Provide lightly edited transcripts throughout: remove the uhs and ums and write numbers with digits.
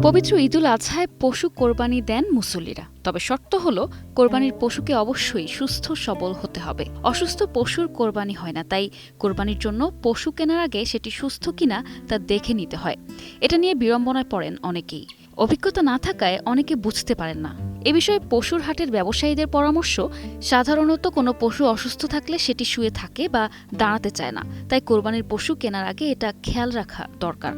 পবিত্র ঈদুল আজহায় পশু কোরবানি দেন মুসল্লিরা। তবে শর্ত হলো কোরবানির পশুকে অবশ্যই সুস্থ সবল হতে হবে। অসুস্থ পশুর কোরবানি হয় না, তাই কোরবানির জন্য পশু কেনার আগে সেটি সুস্থ কিনা তা দেখে নিতে হয়। এটা নিয়ে বিড়ম্বনায় পড়েন অনেকেই। অভিজ্ঞতা না থাকায় অনেকে বুঝতে পারেন না। এ বিষয়ে পশুর হাটের ব্যবসায়ীদের পরামর্শ, সাধারণত কোনো পশু অসুস্থ থাকলে সেটি শুয়ে থাকে বা দাঁড়াতে চায় না, তাই কোরবানির পশু কেনার আগে এটা খেয়াল রাখা দরকার।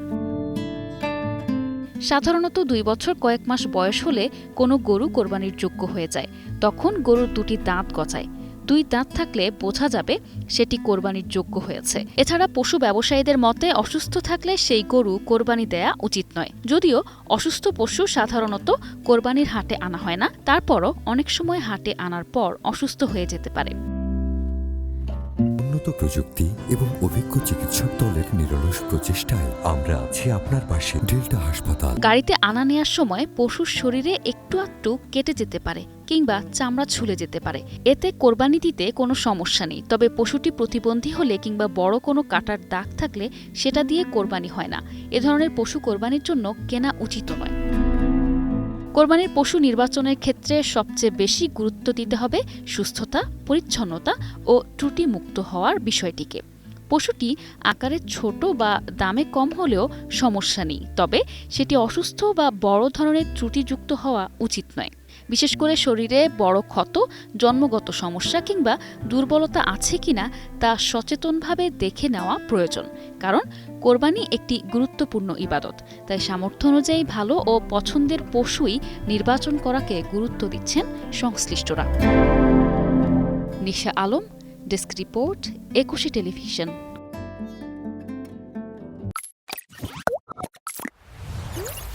সাধারণত 2 বছর কয়েক মাস বয়স হলে কোনো গরু কোরবানির যোগ্য হয়ে যায়। তখন গরুর 2টি দাঁত গজায়। 2 দাঁত থাকলে বোঝা যাবে সেটি কোরবানির যোগ্য হয়েছে। এছাড়া পশু ব্যবসায়ীদের মতে অসুস্থ থাকলে সেই গরু কোরবানি দেয়া উচিত নয়। যদিও অসুস্থ পশু সাধারণত কোরবানির হাটে আনা হয় না, তারপরও অনেক সময় হাটে আনার পর অসুস্থ হয়ে যেতে পারে। উন্নত প্রযুক্তি এবং অভিজ্ঞ চিকিৎসক দলের নিরলস প্রচেষ্টায় আমরা আছি আপনার পাশে। ডেল্টা হাসপাতাল। গাড়িতে আনা নেওয়ার সময় পশুর শরীরে একটু আধটু কেটে যেতে পারে কিংবা চামড়া ছুলে যেতে পারে। এতে কোরবানি দিতে কোনো সমস্যা নেই। তবে পশুটি প্রতিবন্ধী হলে কিংবা বড় কোনো কাটার দাগ থাকলে সেটা দিয়ে কোরবানি হয় না। এ ধরনের পশু কোরবানির জন্য কেনা উচিত নয়। কোরবানির পশু নির্বাচনের ক্ষেত্রে সবচেয়ে বেশি গুরুত্ব দিতে হবে সুস্থতা, পরিচ্ছন্নতা ও ত্রুটিমুক্ত হওয়ার বিষয়টিকে। পশুটি আকারে ছোট বা দামে কম হলেও সমস্যা নেই, তবে সেটি অসুস্থ বা বড় ধরনের ত্রুটিযুক্ত হওয়া উচিত নয়। বিশেষ করে শরীরে বড় ক্ষত, জন্মগত সমস্যা কিংবা দুর্বলতা আছে কিনা তা সচেতনভাবে দেখে নেওয়া প্রয়োজন। কারণ কোরবানি একটি গুরুত্বপূর্ণ ইবাদত, তাই সামর্থ্য অনুযায়ী ভালো ও পছন্দের পশুই নির্বাচন করাকে গুরুত্ব দিচ্ছেন সংশ্লিষ্টরা। নিশা আলম, ডেস্ক রিপোর্ট, 21 টেলিভিশন।